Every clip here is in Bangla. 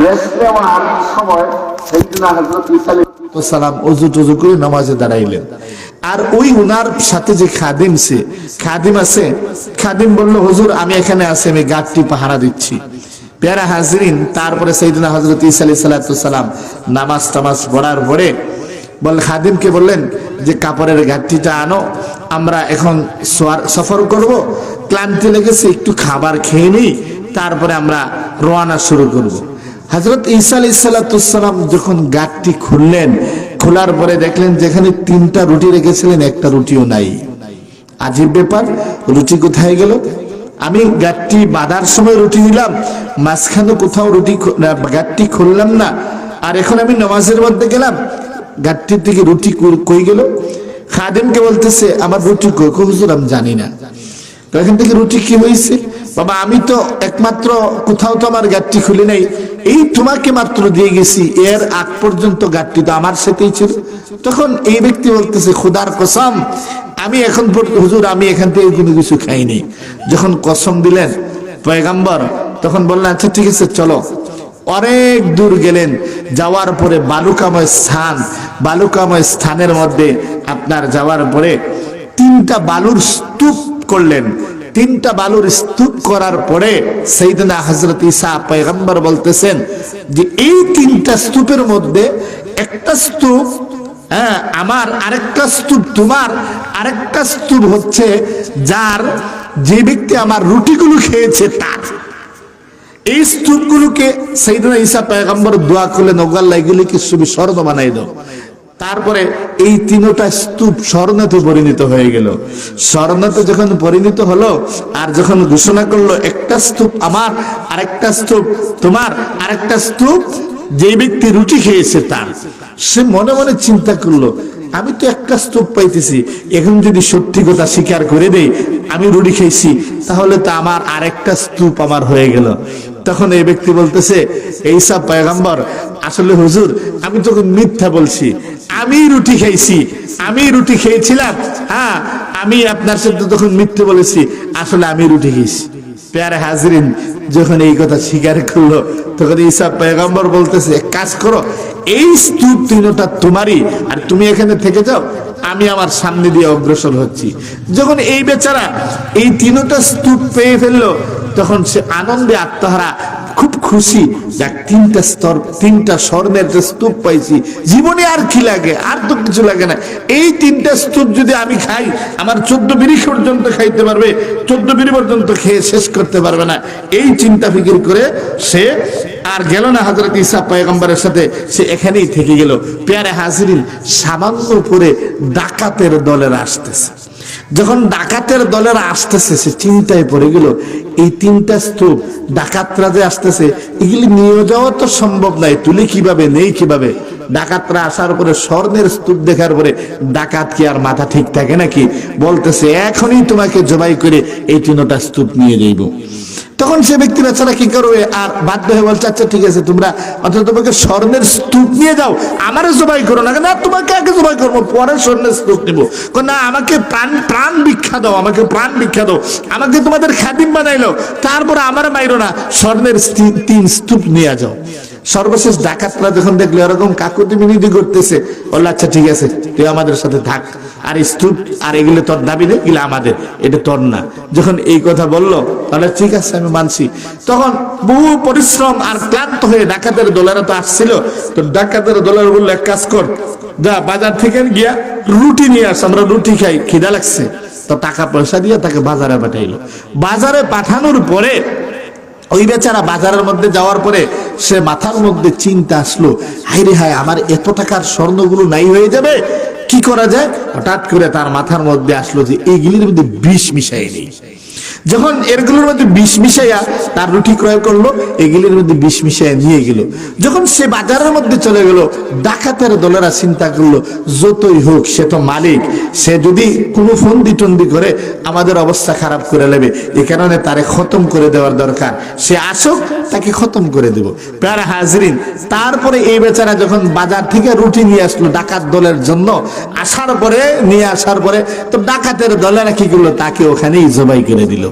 রেস্ট নেওয়ার সময় সাইয়েদনা হযরত ঈসা আলাইহিস সালাম ওযু টযু করে নামাজে দাঁড়াইলেন। আর ওই উনার সাথে যে খাদিম আছে, খাদিম বলল, হুজুর আমি এখানে আছি, আমি গাছটি পাহারা দিচ্ছি। প্যারা হাজরিন, তারপরে সাইয়েদনা হযরত ঈসা আলাইহিস সালাম নামাজ টামাজ পড়ার পরে খাদিমকে বললেন যে কাপড়ের গাঁটটিটা আনো, আমরা এখন সফর করব, ক্লান্তি লেগেছে, একটু খাবার খেয়ে নিই, তারপরে আমরা রওনা শুরু করব। হযরত ঈসা আলাইহিস সালাম যখন গাঁটটি খুললেন, খোলার পরে দেখলেন যেখানে 3টা রুটি রেখেছিলেন একটা রুটিও নাই। আজীব ব্যাপার, রুটি কোথায় গেল? আমি গাঁটটি বাঁধার সময় রুটি দিলাম, মাঝখানে কোথাও গাঁটটি খুললাম না, আর এখন আমি নামাজের মধ্যে গেলাম, গাঁটটির থেকে রুটি কই গেল? খাদেমকে বলতেছে আমার রুটি কই? হুজুর আমি জানি না। তো এখান থেকে রুটি কি হয়েছে? বাবা আমি তো একমাত্র কোথাও তো আমার গাঁটটি খুলে নাই, এই তোমাকে মাত্র দিয়ে গেছি, এর আগ পর্যন্ত গাঁটটি তো আমার সাথেই ছিল। তখন এই ব্যক্তি বলতেছে খোদার কসম আমি এখন হুজুর আমি এখান থেকে কোনো কিছু খাইনি। যখন কসম দিলেন পয়গম্বর, তখন বললেন আচ্ছা ঠিক আছে চলো। অনেক দূর গেলেন, যাওয়ার পরে বালুকাময় স্থানের মধ্যে আপনার যাওয়ার পরে 3টা বালুর স্তূপ করলেন। 3টা বালুর স্তূপ করার পরে সাইয়েদনা হযরত ঈসা পয়গম্বর বলতেছেন যে এই 3টা স্তূপের মধ্যে একটা স্তূপ আমার, আরেকটা স্তূপ তোমার, আরেকটা স্তূপ হচ্ছে যে ব্যক্তি আমার রুটিগুলো খেয়েছে তার। এই স্তূপগুলোকে সাইয়েদনা ঈসা পয়গম্বর দোয়া করলেন, ওগাল্লাহ এগুলিকে স্বর্ণ বানাই দাও। তারপরে এই 3টা স্তূপ স্বর্ণতে পরিণত হয়ে গেল। স্বর্ণতে যখন পরিণত হলো, আর যখন ঘোষণা করলো একটা স্তূপ আমার, আরেকটা স্তূপ তোমার, আরেকটা স্তূপ যে ব্যক্তি রুটি খেয়েছে তার, সে মনে মনে চিন্তা করলো আমি তো একটা স্তূপ পাইতেছি, এখন যদি সত্যি কথা স্বীকার করে দেই আমি রুটি খেয়েছি, তাহলে তো আমার আরেকটা স্তূপ আমার হয়ে গেল। তখন এই ব্যক্তি বলতেছে ঈসা পয়গম্বর আসলে হুজুর আমি তোকে মিথ্যা বলছি, আমি রুটি খেয়েছিলাম, হ্যাঁ আমি আপনার সাথে তখন মিথ্যে বলেছি, আসলে আমি রুটি খেয়েছি। প্যারে হাজরিন, যখন এই কথা স্বীকার করলো তখন ঈসা পয়গম্বর বলতেছে এক কাজ করো, এই স্তূপ 3টা তোমারই, আর তুমি এখানে থেকে যাও, আমি আমার সামনে দিয়ে অগ্রসর হচ্ছি। যখন এই বেচারা এই 3টা স্তূপ পেয়ে ফেললো, তখন সে আনন্দে আত্মহারা, খুব খুশি, যাক 3টা স্বর্ণের স্তূপ পাইছি, জীবনে আর কি লাগে, আর তো কিছু লাগে না। এই 3টা স্তূপ যদি আমি খাই আমার 14 বিড়ি পর্যন্ত খাইতে পারবে, 14 বিড়ি পর্যন্ত খেয়ে শেষ করতে পারবে না। এই চিন্তা ফিকির করে সে আর গেল না হযরত ঈসা পয়গম্বরের সাথে, সে এখানেই থেকে গেল। প্যারে হাজরিন, সামান্য করে ডাকাতের দলের আসতেছে। যখন ডাকাতের দলেরা আসতেছে সে চিন্তায় পড়ে গেল, এই 3টা স্তূপ ডাকাতরা যে আসতেছে এগুলি নিয়ে যাওয়া তো সম্ভব নাই, তুলে কিভাবে, নেই কিভাবে? ডাকাতরা আসার পরে স্বর্ণের স্তূপ দেখার পরে ডাকাত কি আর মাথা ঠিক থাকে নাকি? বলতেছে এখনই তোমাকে জবাই করে এই 3টা স্তূপ নিয়ে যাইব। তখন সে ব্যক্তি বেচারা কি করবে, আর বাধ্য হয়ে বলছে আচ্ছা ঠিক আছে তোমরা অন্তত তোমাকে স্বর্ণের স্তূপ নিয়ে যাও, আমারে জবাই করো না। না তোমাকে আগে জবাই করবো, পরে স্বর্ণের স্তূপ নিবো। না আমাকে প্রাণ ভিক্ষা দাও, আমাকে তোমাদের খাদিম বানাইলো, তারপরে আমার মাইরো না, স্বর্ণের 3 স্তূপ নিয়ে যাও। সর্বশেষ ডাকাতরা যখন দেখলো এরকম কাকুতি মিনতি করতেছে, বললো আচ্ছা ঠিক আছে তুই আমাদের সাথে থাক, আর স্তূপ আর এগুলো তোর দাবি নেই, এগুলো আমাদের, এটা তোর না। যখন এই কথা বললো তাহলে ঠিক আছে আমি মানছি। তখন বহু পরিশ্রম আর ক্লান্ত হয়ে ডাকাতের দলেরা তো আসছিল, তো ডাকাতের দলের বললো এক কাজ কর, যা বাজার থেকে গিয়া রুটি নিয়ে আস, আমরা রুটি খাই, খিদা লাগছে। তো টাকা পয়সা দিয়ে তাকে বাজারে পাঠাইলো। বাজারে পাঠানোর পরে ওই বেচারা বাজারের মধ্যে যাওয়ার পরে সে মাথার মধ্যে চিন্তা আসলো, হায় রে হায় আমার এত টাকার স্বর্ণগুলো নাই হয়ে যাবে, কি করা যায়? হঠাৎ করে তার মাথার মধ্যে আসলো যে এইগুলির মধ্যে বিষ মিশাই নেই। যখন এরগুলোর মধ্যে বিষ মিশাইয়া তার রুটি ক্রয় করলো, এগুলির মধ্যে বিষ মিশাইয়া নিয়ে গেল। যখন সে বাজারের মধ্যে চলে গেল, ডাকাতের দলেরা চিন্তা করলো যতই হোক সে তো মালিক, সে যদি কোনো ফন্দি টন্দি করে আমাদের অবস্থা খারাপ করে নেবে, এ কারণে তারে খতম করে দেওয়ার দরকার, সে আসুক তাকে খতম করে দেব। প্যারা হাজরিন, তারপরে এই বেচারা যখন বাজার থেকে রুটি নিয়ে আসলো ডাকাত দলের জন্য, নিয়ে আসার পরে তো ডাকাতের দলেরা কি করলো, তাকে ওখানেই জবাই করে দিল।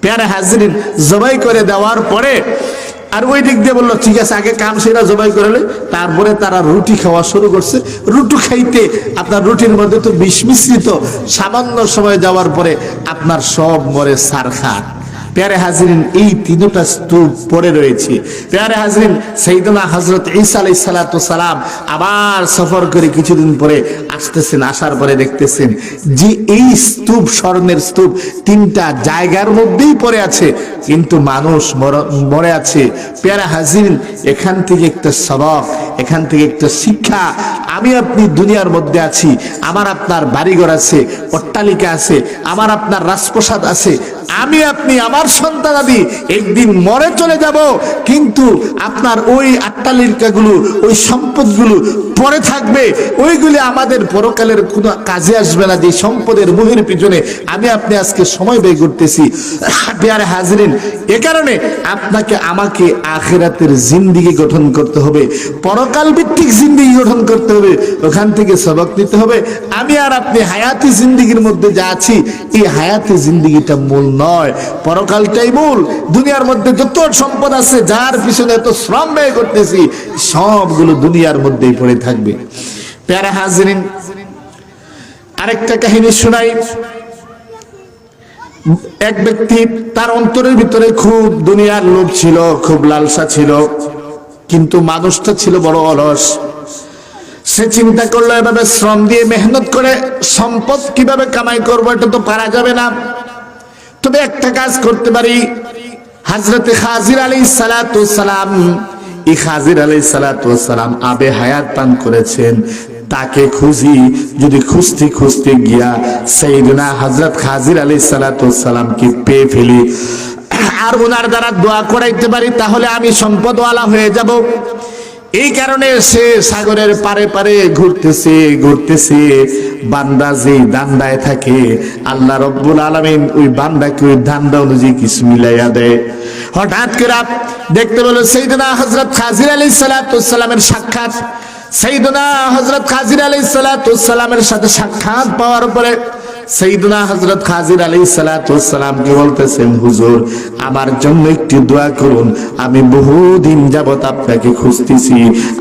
প্যারা হাজরিন, জবাই করে দেওয়ার পরে আর ওই দিক দিয়ে বললো ঠিক আছে আগে কাম সেরা জবাই করলে, তারপরে তারা রুটি খাওয়া শুরু করছে। রুটি খাইতে আপনার রুটির মধ্যে তো বিষ মিশ্রিত, সামান্য সময় যাওয়ার পরে আপনার সব মরে সারখা। প্যারে হাজরিন, এই তিনটা স্তূপ পড়ে রয়েছে। প্যারে হাজরিন, সাইয়েদনা হযরত ঈসা আলাইহিস সালাতু সালাম আবার সফর করে কিছুদিন পরে আসতেছেন। আসার পরে দেখতেছেন যে এই স্তূপ, স্বর্ণের স্তূপ, তিনটা জায়গার মধ্যেই পড়ে আছে, কিন্তু মানুষ মরে আছে। প্যারে হাজরিন, এখান থেকে একটা সবক, এখান থেকে একটা শিক্ষা। আমি আপনি দুনিয়ার মধ্যে আছি, আমার আপনার বাড়িঘর আছে, অট্টালিকা আছে, আমার আপনার রাজপ্রাসাদ আছে, আমি আপনি আমার সন্তানাদি একদিন মরে চলে যাব, কিন্তু আপনার ওই অট্টালিকাগুলো, ওই সম্পদগুলো পড়ে থাকবে, ওইগুলি আমাদের পরকালের কোনো কাজে আসবে না। যে সম্পদের মোহের পিছনে আমি আপনি আজকে সময় ব্যয় করতেছি। প্যারে হাজরিন, এ কারণে আপনাকে আমাকে আখিরাতের জিন্দেগি গঠন করতে হবে, পরকাল ভিত্তিক জিন্দেগি গঠন করতে হবে, ওখান থেকে সবক নিতে হবে। আমি আর আপনি হায়াতি জিন্দেগির মধ্যে যা আছি, এই হায়াতি জিন্দেগিটা মূল নয়, পরকালটাই মূল। দুনিয়ার মধ্যে যত সম্পদ আছে, যার পিছনে এত শ্রম ব্যয় করতেছি, সবগুলো দুনিয়ার মধ্যেই পড়ে থাকবে। প্যারা হাজরিন, আরেকটা কাহিনী শোনাই। এক ব্যক্তি, তার অন্তরের ভিতরে খুব দুনিয়ার লোভ ছিল, খুব লালসা ছিল, কিন্তু মানুষটা ছিল বড় অলস। সে চিন্তা করলো এভাবে শ্রম দিয়ে মেহনত করে সম্পদ কিভাবে কামাই করবো, এটা তো পারা যাবে না, তবে একটা কাজ করতে পারি। হযরতে খাজির আলাইহিস সালাতু সালাম, এই খাজির আলাইহিস সালাতু সালাম আবে হায়াত পান করেছেন, তাকে খুঁজি। যদি খুঁজতে খুঁজতে গিয়া সাইয়েদনা হযরত খাজির আলাইহিস সালাতু সালামকে পেয়ে ফেলি, আর ওনার দ্বারা দোয়া করাইতে পারি, তাহলে আমি সম্পদওয়ালা হয়ে যাব। এই কারণে সে সাগরের পারে পারে ঘুরতেছে ঘুরতেছে। বান্দা যে দান্দায় থাকে, আল্লাহ রব্বুল আলামিন ওই বান্দাকে ওই দান্দা অনুযায়ী কিছু মিলাইয়া দেয়। হঠাৎ করে দেখতে পেল সাইয়েদনা হযরত খাজির আলাইহিস সালাতু সালামের সাক্ষাৎ। সাইয়েদনা হযরত খাজির আলাইহিস সালাতু সালামের সাথে সাক্ষাৎ পাওয়ার পরে সাইয়েদনা হযরত খাজির আলাইহিস সালাতু সালাম কে বলতেছেন, হুজুর আমার জন্য একটু দোয়া করুন, আমি বহুদিন যাবত আপনাকে খুঁজতেছি,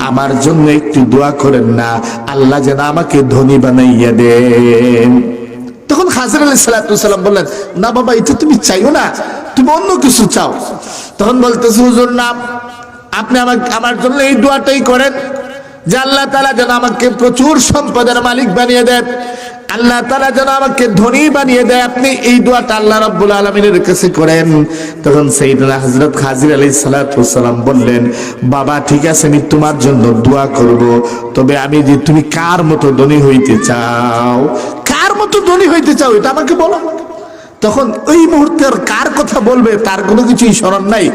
আমার জন্য একটু দোয়া করেন না, আল্লাহ যেন আমাকে ধনী বানাইয়া দেন। তখন খাজির আলাইহিস সালাতু সালাম বললেন, না বাবা, এটা তুমি চাইও না, তুমি অন্য কিছু চাও। তখন বলতেছে, হুজুর না, আপনি আমার জন্য এই দোয়াটাই করেন যে আল্লাহ তাআলা যেন আমাকে প্রচুর সম্পদের মালিক বানিয়ে দেন, আল্লাহ তাআলা যেন আমাকে ধনী বানিয়ে দেয়। আপনি এই দোয়াটা আল্লাহ রাব্বুল আলামিনের কাছে করেন। তখন সাইয়েদনা হযরত খাজির আলাইহিস সালাতু সালাম বললেন, বাবা ঠিক আছে, আমি তোমার জন্য দোয়া করব, তবে আমি যে তুমি কার মতো ধনী হইতে চাও, কার মতো ধনী হইতে চাও এটা আমাকে বলো। তখন ওই মুহূর্তে কার কথা বলবে তার কোনো কিছুই স্মরণ নাই।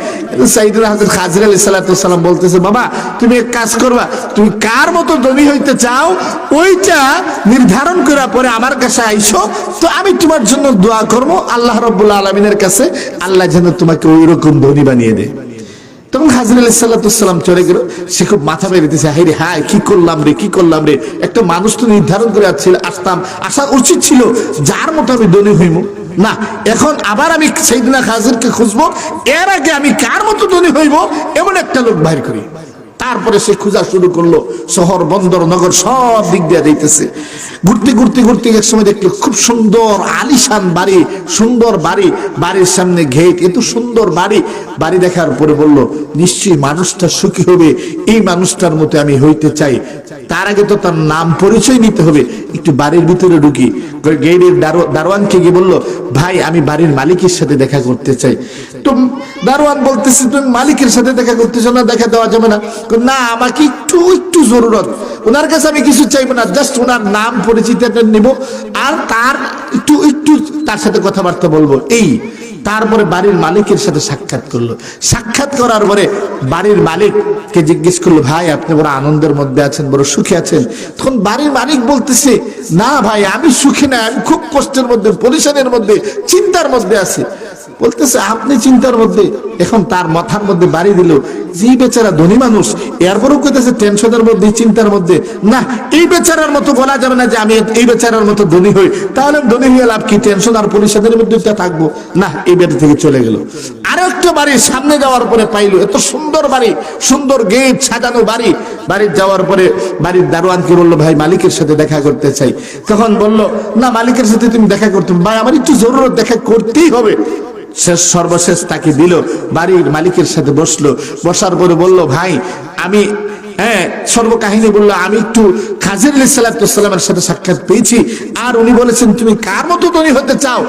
সাইয়েদনা হযরত খাজির আলাইহিস সালাতু সালাম বলতেছে, বাবা তুমি এক কাজ করবা, তুমি কার মতো ধনী হইতে চাও ওইটা নির্ধারণ করার পরে আমার কাছে আইসো, তো আমি তোমার জন্য দোয়া করব আল্লাহ রাব্বুল আলামিনের কাছে, আল্লাহ যেন তোমাকে ওই রকম ধনী বানিয়ে দেয়। তখন খাজির আলাইহিস সালাতু সালাম চলে গেল। সে খুব মাথা বেরিয়েছে, হায় রে হায়, কি করলাম রে, কি করলাম রে, একটা মানুষ তো নির্ধারণ করে আসা উচিত ছিল যার মতো আমি ধনী হইব না, এখন আবার আমি সাইয়েদনা খাজিরকে খুঁজবো, এর আগে আমি কার মতো ধনী হইব এমন একটা লোক বাইর করি। তারপরে সে খোঁজা শুরু করলো, শহর বন্দর নগর সব দিক দিয়ে যাইতেছে। ঘুরতে ঘুরতে ঘুরতে এক সময় দেখলো খুব সুন্দর আলিশান বাড়ি, সুন্দর বাড়ি, বাড়ির সামনে গেট, এত সুন্দর বাড়ি। বাড়ি দেখার পরে বলল, নিশ্চয়ই মানুষটা সুখী হবে, এই মানুষটার মতো আমি হইতে চাই। তার আগে তো তার নাম পরিচয় নিতে হবে। একটু বাড়ির ভিতরে ঢুকি, গেটের দারোয়ানকে গিয়ে বললো, ভাই আমি বাড়ির মালিকের সাথে দেখা করতে চাই। তো দারোয়ান বলতেছে, তুমি মালিকের সাথে দেখা করতে চাও না, দেখা দেওয়া যাবে না। না, আমাকে একটু একটু জরুরত, ওনার কাছে আমি কিছু চাইবো না, জাস্ট ওনার নাম পরিচিতিটা নিব আর তার একটু একটু তার সাথে কথাবার্তা বলবো এই। তারপরে বাড়ির মালিকের সাথে সাক্ষাৎ করলো। সাক্ষাৎ করার পরে বাড়ির মালিককে জিজ্ঞেস করলো, ভাই আপনি বড় আনন্দের মধ্যে আছেন, বড় সুখী আছেন। তখন বাড়ির মালিক বলতেছে, না ভাই আমি সুখী না, আমি খুব কষ্টের মধ্যে, পরিশানের মধ্যে, চিন্তার মধ্যে আছি। বলতেছে আপনি চিন্তার মধ্যে। এখন তার মাথার মধ্যে বাড়ি দিল যে বেচারা ধনী মানুষ, এরপরও কইতেছে টেনশনের মধ্যে, চিন্তার মধ্যে। না, এই বেচারার মতো বলা যাবে না যে আমি এই বেচারার মতো ধনী হই, তাহলে ধনী হয়ে লাভ কি? টেনশন আর পরিষদের মধ্যে থাকবো না। এই বাড়ি থেকে চলে গেল। আরেকটা বাড়ির সামনে যাওয়ার পরে পাইলো এত সুন্দর বাড়ি, সুন্দর গেট, সাজানো বাড়ি। বাড়ির যাওয়ার পরে বাড়ির দারোয়ানকে বললো, ভাই মালিকের সাথে দেখা করতে চাই। তখন বলল, না মালিকের সাথে তুমি দেখা করতে, ভাই আমার একটু জরুরত, দেখা করতেই হবে। সর্বশেষ তাকে দিল, বাড়ির মালিকের সাথে বসলো। বসার পরে বলল, ভাই আমি সর্বকাহিনী বললো, আমি একটু খাজির আলাইহিস সালামের সাথে সাক্ষাৎ পেয়েছি, আর উনি বলেছেন তুমি কার মতো ধনী হতে চাও,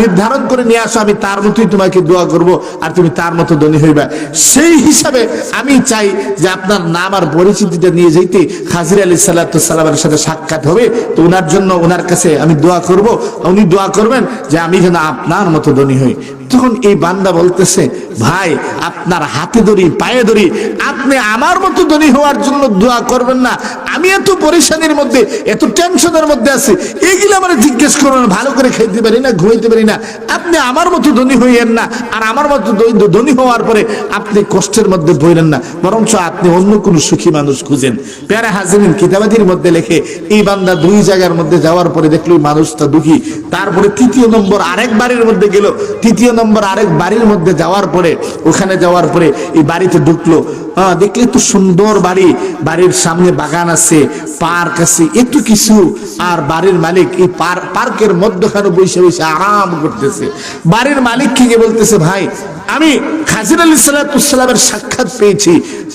নির্ধারণ করে নিয়ে আসো, আমি তার মতোই তোমাকে দোয়া করব, আর তুমি তার মতো ধনী হইবা। সেই হিসাবে আমি চাই যে আপনার নাম আর পরিচিতিটা নিয়ে যেতে খাজির আলাইহিস সালামের সাথে সাক্ষাৎ হবে, তো ওনার জন্য ওনার কাছে আমি দোয়া করব, উনি দোয়া করবেন যে আমি যেন আপনার মতো ধনী হই। তখন এই বান্দা বলতেছে, ভাই আপনার হাতে ধরি, পায়ে ধরি, আপনি আমার মতো ধনী হওয়ার জন্য দোয়া করবেন না। আমি এত পরেশানির মধ্যে, এত টেনশনের মধ্যে আছি, এইগুলো আমার জিজ্ঞেস করুন, ভালো করে খাইতে পারি না, ঘুমাইতে পারি না। আপনি আমার মতো ধনী হইয়েন না, আর আমার মতো ধনী হওয়ার পরে আপনি কষ্টের মধ্যে পড়েন না, বরঞ্চ আপনি অন্য কোনো সুখী মানুষ খুঁজেন। প্যারা হাজিরিন, কিতাবাদির মধ্যে লেখে এই বান্দা 2 জায়গার মধ্যে যাওয়ার পরে দেখলো মানুষটা দুঃখী। তারপরে 3য় নম্বর আরেক বাড়ির মধ্যে গেল, 3য় নম্বর আরেক বাড়ির মধ্যে যাওয়ার পরে, ওখানে যাওয়ার পরে এই বাড়িতে ঢুকলো। দেখলে তো সুন্দর বাড়ি, বাড়ির সামনে বাগান আছে, পার্ক আছে, এত কিছু। আর বাড়ির মালিক এই পার্কের মধ্যখানে বসে বসে আরাম করতেছে। বাড়ির মালিক কি বলতেছে, ভাই আমি খাজির আলাইহিস সালামের সাক্ষাৎ পেয়েছি,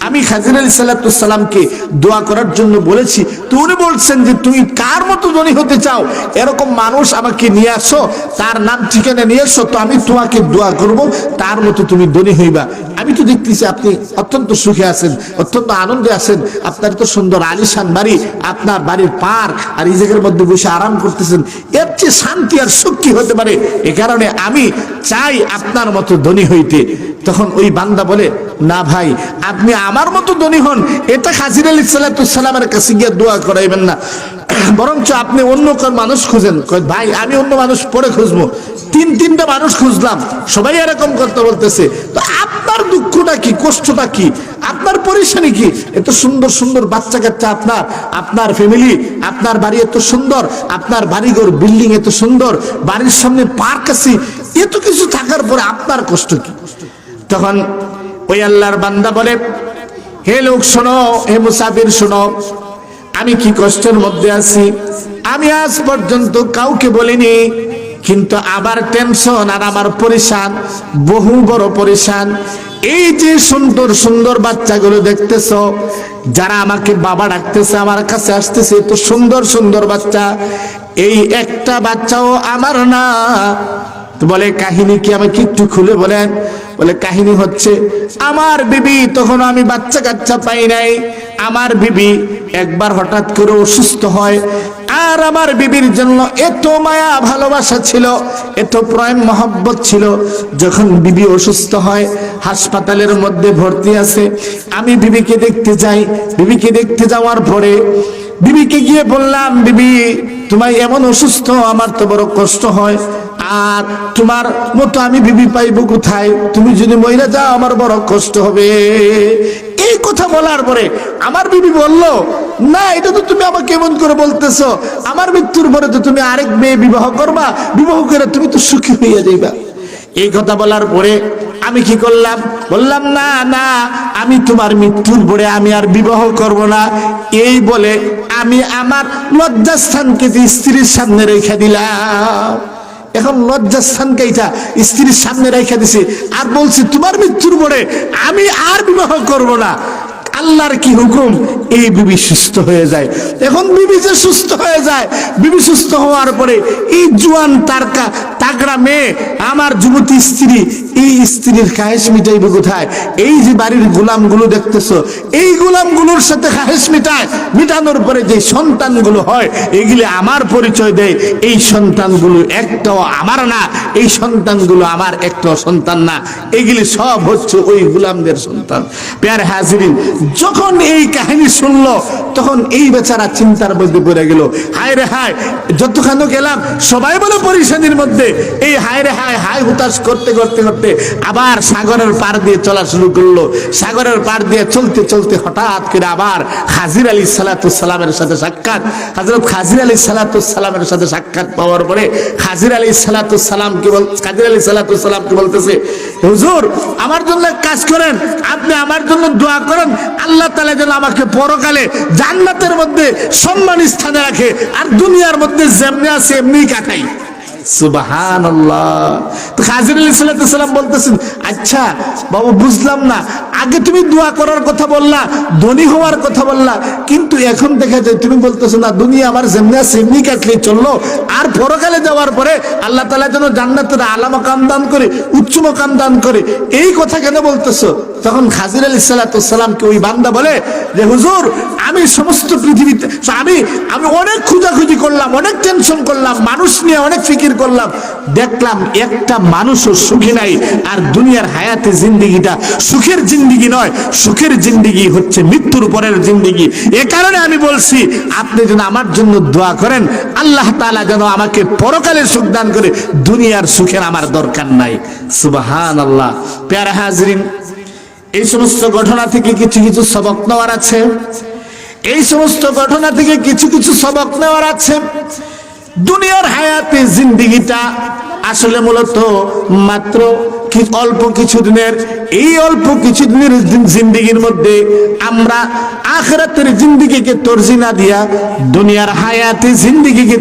আমি খাজির আলাইহিস সালামকে দোয়া করার জন্য বলেছি, তো উনি বলছেন যে তুমি কার মতো ধনী হতে চাও, এরকম মানুষ আমাকে নিয়ে আসো, তার নাম ঠিকানা নিয়ে আসো, তো আমি তোমাকে দোয়া করব, তার মতো তুমি ধনী হইবা। আমি তো দেখতেছি আপনি অত্যন্ত সুখে আছেন, অত্যন্ত আনন্দে আছেন, আপনার তো সুন্দর আলিশান বাড়ি, আপনার বাড়ির পার্ক, আর এই জায়গার মধ্যে বসে আরাম করতেছেন, এর চেয়ে শান্তি আর সুখ কি হতে পারে? এ কারণে আমি চাই আপনার মতো ধনী হইতে। তখন ওই বান্দা বলে, না ভাই আপনি আমার মতো ধনী হন, এটা খাজির আলাইহিস সালামের কাছে গিয়ে দোয়া করাইবেন না, বরঞ্চ আপনি অন্য কোন মানুষ খুঁজেন। ভাই আমি অন্য মানুষ পরে খুঁজবো, 3টা মানুষ খুঁজলাম, সবাই এরকম করতে বলতেছে, তো আপনার দুঃখটা কি, কষ্টটা কি, আপনার পরিশানি কি? এত সুন্দর সুন্দর বাচ্চা কাচ্চা আপনার, আপনার ফ্যামিলি, আপনার বাড়ি এত সুন্দর, আপনার বাড়িঘর বিল্ডিং এত সুন্দর, বাড়ির সামনে পার্ক আছে, এত কিছু থাকার পরে আপনার কষ্ট কি? তখন ওই আল্লাহর বান্দা বলে, হে লোক শোনো, হে মুসাফির শোনো, আমি কি কষ্টের মধ্যে আছি আমি আজ পর্যন্ত কাউকে বলিনি, কিন্তু আবার টেনশন আর আমার পরিশান, বহু বড় পরিশান। এই যে সুন্দর সুন্দর বাচ্চাগুলো দেখতেছো, যারা আমাকে বাবা ডাকতেছে, আমার কাছে আসতেছে, তো সুন্দর সুন্দর বাচ্চা, এই একটা বাচ্চাও আমার না। তো বলে কাহিনী কি, আমাকে একটু খুলে বলেন। বলে কাহিনী হচ্ছে, আমার বিবি, তখন আমি বাচ্চা কাচ্চা পাই নাই, আমার বিবি একবার হঠাৎ করে অসুস্থ হয়, আর আমার বিবির জন্য এত মায়া ভালোবাসা ছিল, এত প্রেম মহব্বত ছিল। যখন বিবি অসুস্থ হয়, হাসপাতালের মধ্যে ভর্তি আছে, আমি বিবিকে দেখতে যাই। বিবিকে দেখতে যাওয়ার পরে বিবিকে গিয়ে বললাম, বিবি তোমার এমন অসুস্থ, আমার তো বড় কষ্ট হয়, আর তোমার মতো আমি বিবি পাইবো কোথায়, তুমি যদি মইরা যাও আমার বড় কষ্ট হবে। এই কথা বলার পরে আমার বিবি বলল, না এটা তো তুমি আমাকে এমন করে বলতেছো, আমার মৃত্যুর পরে তো তুমি আরেক মেয়ে বিবাহ করবা, বিবাহ করে তুমি তো সুখী হইয়া যাইবা। এই কথা বলার পরে আমি কি করলাম, বললাম না না, আমি তোমার মৃত্যুর পরে আমি আর বিবাহ করব না। এই বলে আমি আমার লজ্জাস্থানকে স্ত্রীর সামনে রেখে দিলাম। এখন লজ্জাস্থানকে এটা স্ত্রীর সামনে রেখে দিছি, আর বলছি তোমার মৃত্যুর পরে আমি আর বিবাহ করব না। আল্লাহর কি হুকুম, এই বিবি সুস্থ হয়ে যায়। এখন বিবি যে সুস্থ হয়ে যায়, বিবি সুস্থ হওয়ার পরে এই জোয়ান তাগড়া মেয়ে, আমার যুবতী স্ত্রী, এই স্ত্রীর খাহেশ মিটাইবে কোথায়? এই যে বাড়ির গোলামগুলো দেখতেছো, এই গোলামগুলোর সাথে খাহেশ মিটানোর পরে যে সন্তানগুলো হয়, এগুলি আমার পরিচয় দেয়, এই সন্তানগুলো একটাও আমার না, এই সন্তানগুলো আমার একটাও সন্তান না, এগুলি সব হচ্ছে ওই গোলামদের সন্তান। প্যার হাজিরিন, যখন এই কাহিনী শুনলো তখন এই বেচারা চিন্তার মধ্যে পড়ে গেল, হায় রে হায়, যতখানি গেলাম সবাই বলে পরিশানির মধ্যে, এই হায় রে হায় হায় হুতাশ করতে করতে করতে আবার সাগরের পার দিয়ে চলা শুরু করলো। সাগরের পার দিয়ে চলতে চলতে হঠাৎ করে আবার খাজির আলাইহিস সালামের সাথে সাক্ষাৎ। হযরত খাজির আলাইহিস সালামের সাথে সাক্ষাৎ পাওয়ার পরে খাজির আলাইহিস সালাম কি বলতেছে, হুজুর আমার জন্য কাজ করেন, আপনি আমার জন্য দোয়া করেন, আল্লাহ তাআলা যেন আমাকে পরকালে জান্নাতের মধ্যে সম্মান স্থানে রাখে, আর দুনিয়ার মধ্যে যেমনি আছে এমনি কাটাই। সুবহানাল্লাহ। তো খাজির আলাইহিস সালাম বলতেছেন, আচ্ছা বাবা বুঝলাম না, আগে তুমি দোয়া করার কথা বললা, ধনী হওয়ার কথা বললা, কিন্তু এখন দেখা যায় তুমি বলতেছো না দুনিয়া আমার যেমনি আছে এমনি কাটলেই চললো, আর পরকালে যাওয়ার পরে আল্লাহ তাআলা যেন জান্নাতের আলা মাকাম দান করে, উচ্চ মাকাম দান করে, এই কথা কেন বলতেছো? তখন খাজির আলাইহিস সালামকে ওই বান্দা বলে যে হুজুর আমি সমস্ত পৃথিবীতে আমি অনেক খোঁজাখুঁজি করলাম, অনেক টেনশন করলাম, মানুষ নিয়ে অনেক ফিকির করলাম, দেখলাম একটা মানুষও সুখী নাই, আর দুনিয়ার হায়াতে জিন্দেগিটা সুখের জিন্দেগি নয়, সুখের জিন্দেগি হচ্ছে মৃত্যুর পরের জিন্দেগি। এ কারণে আমি বলছি আপনি যেন আমার জন্য দোয়া করেন, আল্লাহ তাআলা যেন আমাকে পরকালে সুখ দান করে, দুনিয়ার সুখের আমার দরকার নাই। সুবহানাল্লাহ। প্যারা হাজরিন, এই সমস্ত ঘটনা থেকে কিছু কিছু সবক নেওয়ার আছে, এই সমস্ত ঘটনা থেকে কিছু কিছু সবক নেওয়ার আছে। দুনিয়ার হায়াতে জিন্দেগিটা আসলে মূলত মাত্র অল্প কিছু দিনের, এই অল্প কিছু দিনের জিন্দেগির মধ্যে আমরা আখিরাতের জিন্দেগিকে তরজি না দিয়া দুনিয়ার হায়াতে জিন্দেগিকে